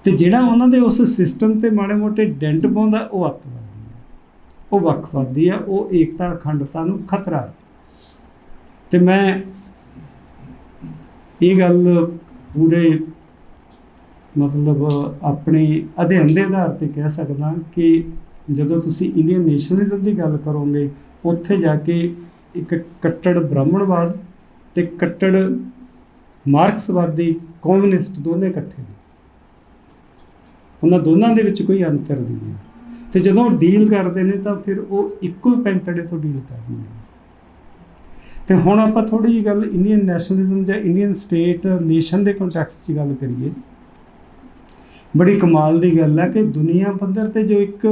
ਅਤੇ ਜਿਹੜਾ ਉਹਨਾਂ ਦੇ ਉਸ ਸਿਸਟਮ 'ਤੇ ਮਾੜੇ ਮੋਟੇ ਡੈਂਟ ਪਾਉਂਦਾ ਉਹ ਅੱਤਵਾਦੀ ਹੈ, ਉਹ ਵੱਖਵਾਦੀ ਹੈ, ਉਹ ਏਕਤਾ ਅਖੰਡਤਾ ਨੂੰ ਖਤਰਾ ਹੈ। ਅਤੇ ਮੈਂ ਇਹ ਗੱਲ ਪੂਰੇ ਮਤਲਬ ਆਪਣੇ ਅਧਿਐਨ ਦੇ ਆਧਾਰ 'ਤੇ ਕਹਿ ਸਕਦਾ ਕਿ ਜਦੋਂ ਤੁਸੀਂ ਇੰਡੀਅਨ ਨੈਸ਼ਨਲਿਜ਼ਮ ਦੀ ਗੱਲ ਕਰੋਗੇ, ਉੱਥੇ ਜਾ ਕੇ ਇੱਕ ਕੱਟੜ ਬ੍ਰਾਹਮਣਵਾਦ ਅਤੇ ਕੱਟੜ ਮਾਰਕਸਵਾਦੀ ਕਮਿਊਨਿਸਟ ਦੋਨੇ ਇਕੱਠੇ ਨੇ, ਉਹਨਾਂ ਦੋਨਾਂ ਦੇ ਵਿੱਚ ਕੋਈ ਅੰਤਰ ਨਹੀਂ ਹੈ। ਅਤੇ ਜਦੋਂ ਡੀਲ ਕਰਦੇ ਨੇ ਤਾਂ ਫਿਰ ਉਹ ਇੱਕੋ ਪੈਂਤੜੇ ਤੋਂ ਡੀਲ ਕਰਨਗੇ। ਅਤੇ ਹੁਣ ਆਪਾਂ ਥੋੜ੍ਹੀ ਜਿਹੀ ਗੱਲ ਇੰਡੀਅਨ ਨੈਸ਼ਨਲਿਜ਼ਮ ਜਾਂ ਇੰਡੀਅਨ ਸਟੇਟ ਨੇਸ਼ਨ ਦੇ ਕੰਟੈਕਸਟ 'ਚ ਗੱਲ ਕਰੀਏ। ਬੜੀ ਕਮਾਲ ਦੀ ਗੱਲ ਹੈ ਕਿ ਦੁਨੀਆ ਪੱਧਰ 'ਤੇ ਜੋ ਇੱਕ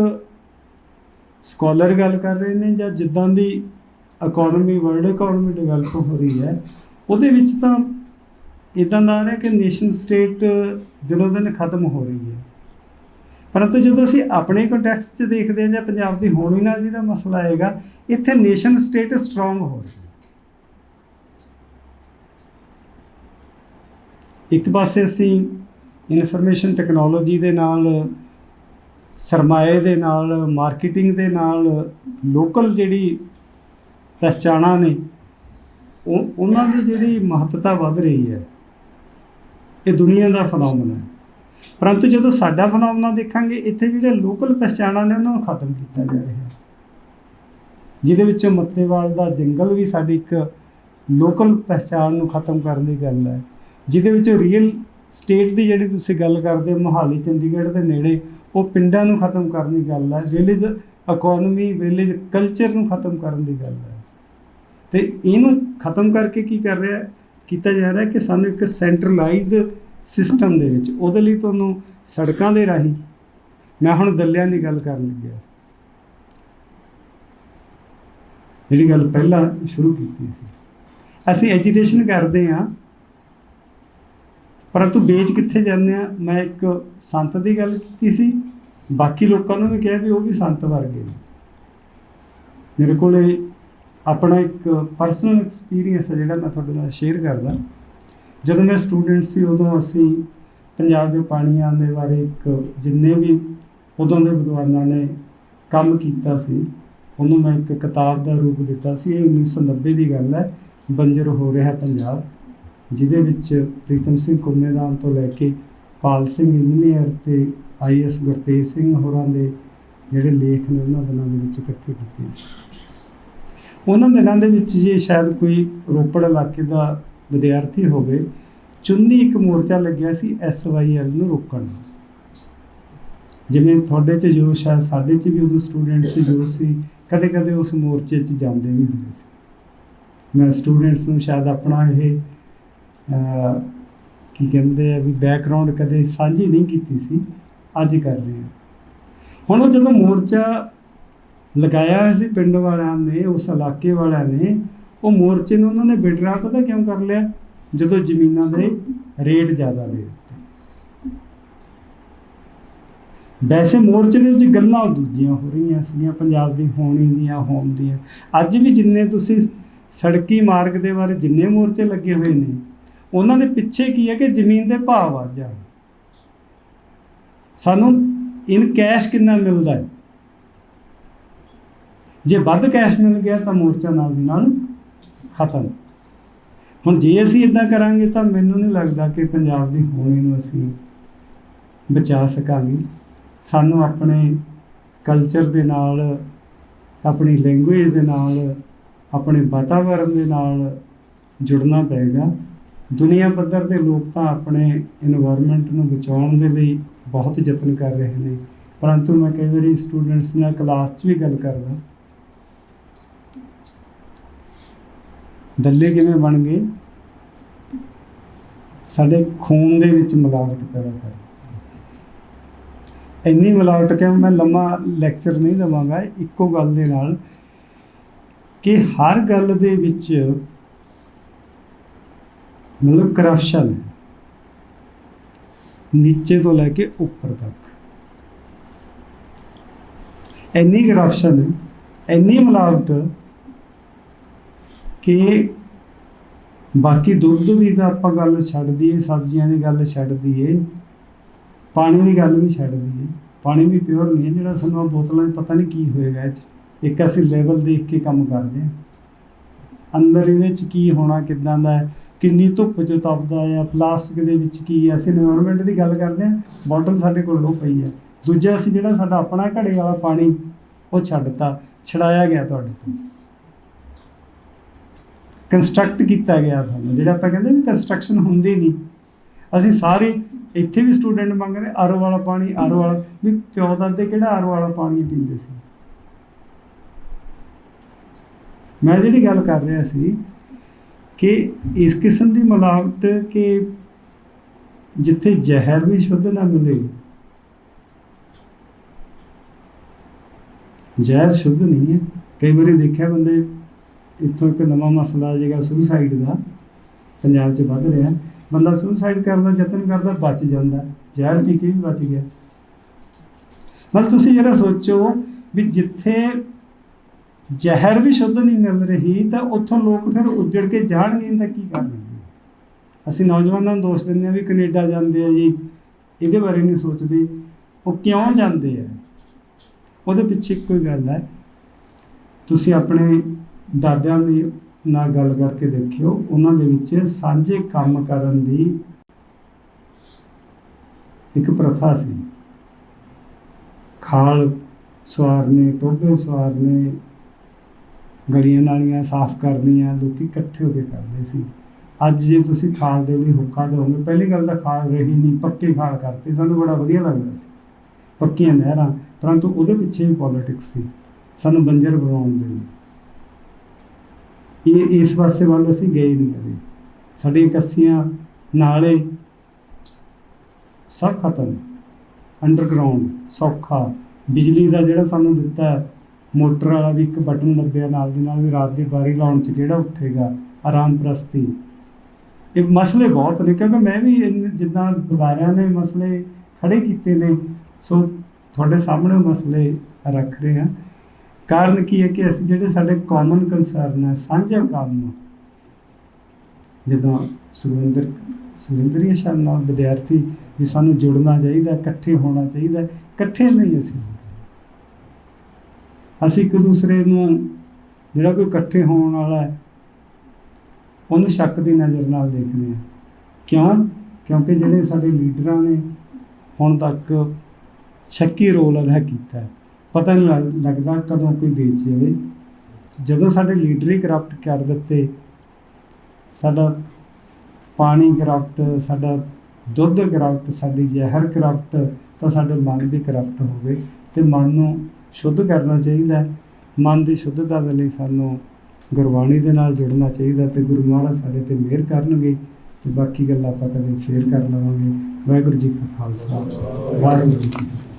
ਸਕੋਲਰ ਗੱਲ ਕਰ ਰਹੇ ਨੇ, ਜਾਂ ਜਿੱਦਾਂ ਦੀ ਇਕੋਨਮੀ ਵਰਲਡ ਇਕੋਨਮੀ ਡਿਵੈਲਪ ਹੋ ਰਹੀ ਹੈ, ਉਹਦੇ ਵਿੱਚ ਤਾਂ ਇੱਦਾਂ ਦਾ ਆ ਰਿਹਾ ਕਿ ਨੇਸ਼ਨ ਸਟੇਟ ਦਿਨੋਂ ਦਿਨ ਖਤਮ ਹੋ ਰਹੀ ਹੈ। ਪਰੰਤੂ ਜਦੋਂ ਅਸੀਂ ਆਪਣੇ ਕੰਟੈਕਸਟ 'ਚ ਦੇਖਦੇ ਹਾਂ ਜਾਂ ਪੰਜਾਬ ਦੀ ਹੋਣੀ ਨਾਲ ਜਿਹਦਾ ਮਸਲਾ ਆਏਗਾ, ਇੱਥੇ ਨੇਸ਼ਨ ਸਟੇਟ ਸਟਰੋਂਗ ਹੋ ਰਹੀ ਹੈ। ਇੱਕ ਪਾਸੇ ਅਸੀਂ ਇਨਫੋਰਮੇਸ਼ਨ ਟੈਕਨੋਲੋਜੀ ਦੇ ਨਾਲ, ਸਰਮਾਏ ਦੇ ਨਾਲ, ਮਾਰਕੀਟਿੰਗ ਦੇ ਨਾਲ ਲੋਕਲ ਜਿਹੜੀ ਪਹਿਚਾਣਾਂ ਨੇ ਉਹਨਾਂ ਦੀ ਜਿਹੜੀ ਮਹੱਤਤਾ ਵੱਧ ਰਹੀ ਹੈ। ਇਹ ਦੁਨੀਆ ਦਾ ਫਨੋਮਨਾ ਹੈ। ਪਰੰਤੂ ਜਦੋਂ ਸਾਡਾ ਫਨੋਮਨਾ ਦੇਖਾਂਗੇ, ਇੱਥੇ ਜਿਹੜੇ ਲੋਕਲ ਪਹਿਚਾਣਾਂ ਨੇ ਉਹਨਾਂ ਨੂੰ ਖਤਮ ਕੀਤਾ ਜਾ ਰਿਹਾ, ਜਿਹਦੇ ਵਿੱਚੋਂ ਮੱਤੇਵਾਲ ਦਾ ਜੰਗਲ ਵੀ ਸਾਡੀ ਇੱਕ ਲੋਕਲ ਪਹਿਚਾਣ ਨੂੰ ਖਤਮ ਕਰਨ ਦੀ ਗੱਲ ਹੈ। ਜਿਹਦੇ ਵਿੱਚੋਂ ਰੀਅਲ ਸਟੇਟ ਦੀ ਜਿਹੜੀ ਤੁਸੀਂ ਗੱਲ ਕਰਦੇ ਹੋ, ਮੋਹਾਲੀ ਚੰਡੀਗੜ੍ਹ ਦੇ ਨੇੜੇ, ਉਹ ਪਿੰਡਾਂ ਨੂੰ ਖਤਮ ਕਰਨ ਦੀ ਗੱਲ ਹੈ। ਵਿਲੇਜ ਇਕੋਨਮੀ, ਵਿਲੇਜ ਕਲਚਰ ਨੂੰ ਖਤਮ ਕਰਨ ਦੀ ਗੱਲ ਹੈ। ਅਤੇ ਇਹਨੂੰ ਖਤਮ ਕਰਕੇ ਕੀ ਕਰ ਰਿਹਾ, ਕੀਤਾ ਜਾ ਰਿਹਾ ਕਿ ਸਾਨੂੰ ਇੱਕ ਸੈਂਟਰਲਾਈਜ਼ਡ ਸਿਸਟਮ ਦੇ ਵਿੱਚ, ਉਹਦੇ ਲਈ ਤੁਹਾਨੂੰ ਸੜਕਾਂ ਦੇ ਰਾਹੀਂ, ਮੈਂ ਹੁਣ ਦੱਲਿਆਂ ਦੀ ਗੱਲ ਕਰਨ ਲੱਗਿਆ, ਜਿਹੜੀ ਗੱਲ ਪਹਿਲਾਂ ਸ਼ੁਰੂ ਕੀਤੀ ਸੀ। ਅਸੀਂ ਐਜੀਟੇਸ਼ਨ ਕਰਦੇ ਹਾਂ, ਪਰੰਤੂ ਵੇਚ ਕਿੱਥੇ ਜਾਂਦੇ ਹਾਂ। ਮੈਂ ਇੱਕ ਸੰਤ ਦੀ ਗੱਲ ਕੀਤੀ ਸੀ, ਬਾਕੀ ਲੋਕਾਂ ਨੂੰ ਵੀ ਕਿਹਾ ਵੀ ਉਹ ਵੀ ਸੰਤ ਵਰਗੇ ਨੇ। ਮੇਰੇ ਕੋਲ ਆਪਣਾ ਇੱਕ ਪਰਸਨਲ ਐਕਸਪੀਰੀਅੰਸ ਹੈ ਜਿਹੜਾ ਮੈਂ ਤੁਹਾਡੇ ਨਾਲ ਸ਼ੇਅਰ ਕਰਦਾ। ਜਦੋਂ ਮੈਂ ਸਟੂਡੈਂਟ ਸੀ, ਉਦੋਂ ਅਸੀਂ ਪੰਜਾਬ ਦੇ ਪਾਣੀਆਂ ਦੇ ਬਾਰੇ ਇੱਕ ਜਿੰਨੇ ਵੀ ਉਦੋਂ ਦੇ ਵਿਦਵਾਨਾਂ ਨੇ ਕੰਮ ਕੀਤਾ ਸੀ, ਉਹਨੂੰ ਮੈਂ ਇੱਕ ਕਿਤਾਬ ਦਾ ਰੂਪ ਦਿੱਤਾ ਸੀ। ਇਹ 1990 ਦੀ ਗੱਲ ਹੈ, ਬੰਜਰ ਹੋ ਰਿਹਾ ਪੰਜਾਬ, ਜਿਹਦੇ ਵਿੱਚ ਪ੍ਰੀਤਮ ਸਿੰਘ ਕੁੰਮੇਦਾਨ ਤੋਂ ਲੈ ਕੇ ਪਾਲ ਸਿੰਘ ਇੰਜੀਨੀਅਰ ਅਤੇ IAS ਗੁਰਤੇਜ ਸਿੰਘ ਹੋਰਾਂ ਦੇ ਜਿਹੜੇ ਲੇਖ ਨੇ ਉਹਨਾਂ ਦਿਨਾਂ ਦੇ ਵਿੱਚ ਇਕੱਠੇ ਕੀਤੇ ਸੀ। ਉਹਨਾਂ ਦਿਨਾਂ ਦੇ ਵਿੱਚ ਜੇ ਸ਼ਾਇਦ ਕੋਈ ਰੋਪੜ ਇਲਾਕੇ ਦਾ ਵਿਦਿਆਰਥੀ ਹੋਵੇ, ਚੁੰਨੀ ਇੱਕ ਮੋਰਚਾ ਲੱਗਿਆ ਸੀ SYL ਨੂੰ ਰੋਕਣ ਦਾ। ਜਿਵੇਂ ਤੁਹਾਡੇ 'ਚ ਜੋ ਸ਼ਾਇਦ ਸਾਡੇ 'ਚ ਵੀ ਉਦੋਂ ਸਟੂਡੈਂਟਸ ਜੋ ਸੀ, ਕਦੇ ਕਦੇ ਉਸ ਮੋਰਚੇ 'ਚ ਜਾਂਦੇ ਵੀ ਹੁੰਦੇ ਸੀ। ਮੈਂ ਸਟੂਡੈਂਟਸ ਨੂੰ ਸ਼ਾਇਦ ਆਪਣਾ ਇਹ ਕੀ ਕਹਿੰਦੇ ਆ ਵੀ ਬੈਕਗਰਾਊਂਡ ਕਦੇ ਸਾਂਝੀ ਨਹੀਂ ਕੀਤੀ ਸੀ, ਅੱਜ ਕਰ ਰਹੇ ਹਾਂ। ਹੁਣ ਉਹ ਜਦੋਂ ਮੋਰਚਾ ਲਗਾਇਆ ਹੋਇਆ ਸੀ ਪਿੰਡ ਵਾਲਿਆਂ ਨੇ, ਉਸ ਇਲਾਕੇ ਵਾਲਿਆਂ ਨੇ, ਉਹ ਮੋਰਚੇ ਨੂੰ ਉਹਨਾਂ ਨੇ ਵਿਡਰਾ ਪਤਾ ਕਿਉਂ ਕਰ ਲਿਆ, ਜਦੋਂ ਜ਼ਮੀਨਾਂ ਦੇ ਰੇਟ ਜ਼ਿਆਦਾ ਦੇ ਦਿੱਤੇ। ਵੈਸੇ ਮੋਰਚੇ ਦੇ ਵਿੱਚ ਗੱਲਾਂ ਦੂਜੀਆਂ ਹੋ ਰਹੀਆਂ ਸੀਗੀਆਂ, ਪੰਜਾਬ ਦੀ ਹੋਣੀ ਦੀਆਂ, ਹੋਣ ਦੀਆਂ। ਅੱਜ ਵੀ ਜਿੰਨੇ ਤੁਸੀਂ ਸੜਕੀ ਮਾਰਗ ਦੇ ਬਾਰੇ ਜਿੰਨੇ ਮੋਰਚੇ ਲੱਗੇ ਹੋਏ ਨੇ, ਉਹਨਾਂ ਦੇ ਪਿੱਛੇ ਕੀ ਹੈ ਕਿ ਜ਼ਮੀਨ ਦੇ ਭਾਅ ਵੱਧ ਜਾਣ, ਸਾਨੂੰ ਇਨ ਕੈਸ਼ ਕਿੰਨਾ ਮਿਲਦਾ ਹੈ। ਜੇ ਵੱਧ ਕੈਸ਼ ਮਿਲ ਗਿਆ ਤਾਂ ਮੋਰਚਾ ਨਾਲ ਦੀ ਨਾਲ ਖਤਮ। ਹੁਣ ਜੇ ਅਸੀਂ ਇੱਦਾਂ ਕਰਾਂਗੇ ਤਾਂ ਮੈਨੂੰ ਨਹੀਂ ਲੱਗਦਾ ਕਿ ਪੰਜਾਬ ਦੀ ਹੋਣੀ ਨੂੰ ਅਸੀਂ ਬਚਾ ਸਕਾਂਗੇ। ਸਾਨੂੰ ਆਪਣੇ ਕਲਚਰ ਦੇ ਨਾਲ, ਆਪਣੀ ਲੈਂਗੁਏਜ ਦੇ ਨਾਲ, ਆਪਣੇ ਵਾਤਾਵਰਨ ਦੇ ਨਾਲ ਜੁੜਨਾ ਪਏਗਾ। ਦੁਨੀਆ ਪੱਧਰ ਦੇ ਲੋਕ ਤਾਂ ਆਪਣੇ ਇਨਵਾਇਰਨਮੈਂਟ ਨੂੰ ਬਚਾਉਣ ਦੇ ਲਈ ਬਹੁਤ ਯਤਨ ਕਰ ਰਹੇ ਨੇ, ਪਰੰਤੂ ਮੈਂ ਕਈ ਵਾਰੀ ਸਟੂਡੈਂਟਸ ਨਾਲ ਕਲਾਸ 'ਚ ਵੀ ਗੱਲ ਕਰਦਾ, ਦੱਲੇ ਕਿਵੇਂ ਬਣ ਗਏ, ਸਾਡੇ ਖੂਨ ਦੇ ਵਿੱਚ ਮਿਲਾਵਟ ਪੈਦਾ ਕਰ ਇੰਨੀ ਮਿਲਾਵਟ ਕਿ ਮੈਂ ਲੰਮਾ ਲੈਕਚਰ ਨਹੀਂ ਦੇਵਾਂਗਾ ਇੱਕੋ ਗੱਲ ਦੇ ਨਾਲ ਕਿ ਹਰ ਗੱਲ ਦੇ ਵਿੱਚ ਮਤਲਬ ਕਰਪਸ਼ਨ ਹੈ, ਨੀਚੇ ਤੋਂ ਲੈ ਕੇ ਉੱਪਰ ਤੱਕ ਇੰਨੀ ਕਰਪਸ਼ਨ ਹੈ, ਇੰਨੀ ਮਿਲਾਵਟ ਕਿ ਬਾਕੀ ਦੁੱਧ ਦੀ ਤਾਂ ਆਪਾਂ ਗੱਲ ਛੱਡ ਦਈਏ, ਸਬਜ਼ੀਆਂ ਦੀ ਗੱਲ ਛੱਡ ਦਈਏ, ਪਾਣੀ ਦੀ ਗੱਲ ਵੀ ਛੱਡ ਦਈਏ, ਪਾਣੀ ਵੀ ਪਿਓਰ ਨਹੀਂ ਹੈ। ਜਿਹੜਾ ਸਾਨੂੰ ਆਹ ਬੋਤਲਾਂ 'ਚ ਪਤਾ ਨਹੀਂ ਕੀ ਹੋਏਗਾ, ਇਹ 'ਚ ਇੱਕ ਅਸੀਂ ਲੈਵਲ ਦੇਖ ਕੇ ਕੰਮ ਕਰਦੇ ਹਾਂ, ਅੰਦਰ ਇਹਦੇ 'ਚ ਕੀ ਹੋਣਾ, ਕਿੱਦਾਂ ਦਾ ਹੈ, ਕਿੰਨੀ ਧੁੱਪ 'ਚ ਤਪਦਾ ਆ, ਪਲਾਸਟਿਕ ਦੇ ਵਿੱਚ ਕੀ ਹੈ। ਅਸੀਂ ਇਨਵਾਇਰਨਮੈਂਟ ਦੀ ਗੱਲ ਕਰਦੇ ਹਾਂ, ਬੋਟਲ ਸਾਡੇ ਕੋਲ ਉਹ ਪਈ ਹੈ। ਦੂਜਾ ਅਸੀਂ ਜਿਹੜਾ ਸਾਡਾ ਆਪਣਾ ਘੜੇ ਵਾਲਾ ਪਾਣੀ ਉਹ ਛਡਾਇਆ ਗਿਆ ਤੁਹਾਡੇ ਤੋਂ, ਕੰਸਟਰਕਟ ਕੀਤਾ ਗਿਆ ਸਾਨੂੰ, ਜਿਹੜਾ ਆਪਾਂ ਕਹਿੰਦੇ ਵੀ ਕੰਸਟਰਕਸ਼ਨ ਹੁੰਦੀ ਨਹੀਂ। ਅਸੀਂ ਸਾਰੇ ਇੱਥੇ ਵੀ ਸਟੂਡੈਂਟ ਮੰਗ ਰਹੇ ਆਰਓ ਵਾਲਾ ਪਾਣੀ, ਆਰਓ ਵਾਲਾ, ਵੀ ਪਿਓ ਦਾਦੇ ਕਿਹੜਾ ਆਰਓ ਵਾਲਾ ਪਾਣੀ ਪੀਂਦੇ ਸੀ। ਮੈਂ ਜਿਹੜੀ ਗੱਲ ਕਰ ਰਿਹਾ ਸੀ ਕਿ ਇਸ ਕਿਸਮ ਦੀ ਮਿਲਾਵਟ ਕਿ ਜਿੱਥੇ ਜ਼ਹਿਰ ਵੀ ਸ਼ੁੱਧ ਨਾ ਮਿਲੇ, ਜ਼ਹਿਰ ਸ਼ੁੱਧ ਨਹੀਂ ਹੈ। ਕਈ ਵਾਰੀ ਦੇਖਿਆ ਬੰਦੇ, ਇੱਥੋਂ ਇੱਕ ਨਵਾਂ ਮਸਲਾ ਜਿਹੜਾ ਸੁਸਾਈਡ ਦਾ ਪੰਜਾਬ 'ਚ ਵੱਧ ਰਿਹਾ, ਬੰਦਾ ਸੁਸਾਈਡ ਕਰਨ ਦਾ ਯਤਨ ਕਰਦਾ, ਬਚ ਜਾਂਦਾ, ਜ਼ਹਿਰ ਪੀ ਕੇ ਵੀ ਬਚ ਗਿਆ। ਮਤਲਬ ਤੁਸੀਂ ਜਿਹੜਾ ਸੋਚੋ ਵੀ ਜਿੱਥੇ ਜ਼ਹਿਰ ਵੀ ਸ਼ੁੱਧ ਨਹੀਂ ਮਿਲ ਰਹੀ ਤਾਂ ਉੱਥੋਂ ਲੋਕ ਫਿਰ ਉੱਜੜ ਕੇ ਜਾਣਗੇ ਤਾਂ ਕੀ ਕਰਨਗੇ। ਅਸੀਂ ਨੌਜਵਾਨਾਂ ਨੂੰ ਦੋਸ਼ ਦਿੰਦੇ ਹਾਂ ਵੀ ਕੈਨੇਡਾ ਜਾਂਦੇ ਆ ਜੀ, ਇਹਦੇ ਬਾਰੇ ਨਹੀਂ ਸੋਚਦੇ। ਉਹ ਕਿਉਂ ਜਾਂਦੇ ਆ? ਉਹਦੇ ਪਿੱਛੇ ਇੱਕੋ ਹੀ ਗੱਲ ਹੈ, ਤੁਸੀਂ ਆਪਣੇ ਦਾਦਿਆਂ ਦੀ ਨਾਲ ਗੱਲ ਕਰਕੇ ਦੇਖਿਓ, ਉਹਨਾਂ ਦੇ ਵਿੱਚ ਸਾਂਝੇ ਕੰਮ ਕਰਨ ਦੀ ਇੱਕ ਪ੍ਰਥਾ ਸੀ। ਖਾਲ ਸਵਾਰਨੇ, ਟੋਭੇ ਸਵਾਰਨੇ, ਗਲੀਆਂ ਨਾਲੀਆਂ ਸਾਫ਼ ਕਰਨੀਆਂ, ਲੋਕ ਇਕੱਠੇ ਹੋ ਕੇ ਕਰਦੇ ਸੀ। ਅੱਜ ਜੇ ਤੁਸੀਂ ਖਾਲ ਦੇ ਲਈ ਹੁੱਕਾ ਦਿਓਗੇ, ਪਹਿਲੀ ਗੱਲ ਤਾਂ ਖਾਲ ਰਹੀ ਨਹੀਂ, ਪੱਕੇ ਖਾਲ ਕਰਤੇ, ਸਾਨੂੰ ਬੜਾ ਵਧੀਆ ਲੱਗਦਾ ਸੀ ਪੱਕੀਆਂ ਨਹਿਰਾਂ, ਪਰੰਤੂ ਉਹਦੇ ਪਿੱਛੇ ਵੀ ਪੋਲੀਟਿਕਸ ਸੀ, ਸਾਨੂੰ ਬੰਜਰ ਬਣਾਉਣ ਦੇ ਲਈ। ਇਸ ਪਾਸੇ ਵੱਲ ਅਸੀਂ ਗਏ ਨਹੀਂ ਕਦੇ। ਸਾਡੀਆਂ ਕੱਸੀਆਂ, ਨਾਲੇ ਸਭ ਖਤਮ, ਅੰਡਰਗਰਾਊਂਡ ਸੌਖਾ, ਬਿਜਲੀ ਦਾ ਜਿਹੜਾ ਸਾਨੂੰ ਦਿੱਤਾ ਮੋਟਰ ਵਾਲਾ ਵੀ ਇੱਕ ਬਟਨ ਦੱਬਿਆ ਨਾਲ ਦੀ ਨਾਲ ਵੀ ਰਾਤ ਦੀ ਬਾਰੀ ਲਾਉਣ 'ਚ ਕਿਹੜਾ ਉੱਠੇਗਾ, ਆਰਾਮ ਪ੍ਰਸਤੀ। ਇਹ ਮਸਲੇ ਬਹੁਤ ਨੇ, ਕਿਉਂਕਿ ਮੈਂ ਵੀ ਜਿੱਦਾਂ ਬੁਲਾਰਿਆਂ ਨੇ ਮਸਲੇ ਖੜੇ ਕੀਤੇ ਨੇ, ਸੋ ਤੁਹਾਡੇ ਸਾਹਮਣੇ ਮਸਲੇ ਰੱਖ ਰਹੇ ਹਾਂ। ਕਾਰਨ ਕੀ ਹੈ ਕਿ ਅਸੀਂ ਜਿਹੜੇ ਸਾਡੇ ਕਾਮਨ ਕੰਸਰਨ ਹੈ, ਸਾਂਝਾ ਕੰਮ, ਜਿੱਦਾਂ ਸੁਰਿੰਦਰੀ ਸ਼ਾਨ ਨਾਲ ਵਿਦਿਆਰਥੀ ਵੀ ਸਾਨੂੰ ਜੁੜਨਾ ਚਾਹੀਦਾ, ਇਕੱਠੇ ਹੋਣਾ ਚਾਹੀਦਾ, ਇਕੱਠੇ ਨਹੀਂ ਅਸੀਂ ਇੱਕ ਦੂਸਰੇ ਨੂੰ, ਜਿਹੜਾ ਕੋਈ ਇਕੱਠੇ ਹੋਣ ਵਾਲਾ ਹੈ ਉਹਨੂੰ ਸ਼ੱਕ ਦੀ ਨਜ਼ਰ ਨਾਲ ਦੇਖਦੇ ਹਾਂ। ਕਿਉਂ? ਕਿਉਂਕਿ ਜਿਹੜੇ ਸਾਡੇ ਲੀਡਰਾਂ ਨੇ ਹੁਣ ਤੱਕ ਸ਼ੱਕੀ ਰੋਲ ਅਦਾ ਕੀਤਾ, ਪਤਾ ਨਹੀਂ ਲੱਗਦਾ ਕਦੋਂ ਕੋਈ ਵੇਚ ਜਾਵੇ। ਜਦੋਂ ਸਾਡੇ ਲੀਡਰ ਹੀ ਕਰਪਟ ਕਰ ਦਿੱਤੇ, ਸਾਡਾ ਪਾਣੀ ਕਰਪਟ, ਸਾਡਾ ਦੁੱਧ ਕਰਪਟ, ਸਾਡੀ ਜ਼ਹਿਰ ਕਰਪਟ, ਤਾਂ ਸਾਡੇ ਮਨ ਵੀ ਕਰਪਟ ਹੋ ਗਏ। ਅਤੇ ਮਨ ਨੂੰ ਸ਼ੁੱਧ ਕਰਨਾ ਚਾਹੀਦਾ। ਮਨ ਦੀ ਸ਼ੁੱਧਤਾ ਦੇ ਲਈ ਸਾਨੂੰ ਗੁਰਬਾਣੀ ਦੇ ਨਾਲ ਜੁੜਨਾ ਚਾਹੀਦਾ, ਅਤੇ ਗੁਰੂ ਮਹਾਰਾਜ ਸਾਡੇ 'ਤੇ ਮਿਹਰ ਕਰਨਗੇ, ਅਤੇ ਬਾਕੀ ਗੱਲਾਂ ਆਪਾਂ ਕਦੇ ਫੇਰ ਕਰ ਲਵਾਂਗੇ। ਵਾਹਿਗੁਰੂ ਜੀ ਕਾ ਖਾਲਸਾ, ਵਾਹਿਗੁਰੂ ਜੀ ਕੀ ਫਤਿਹ।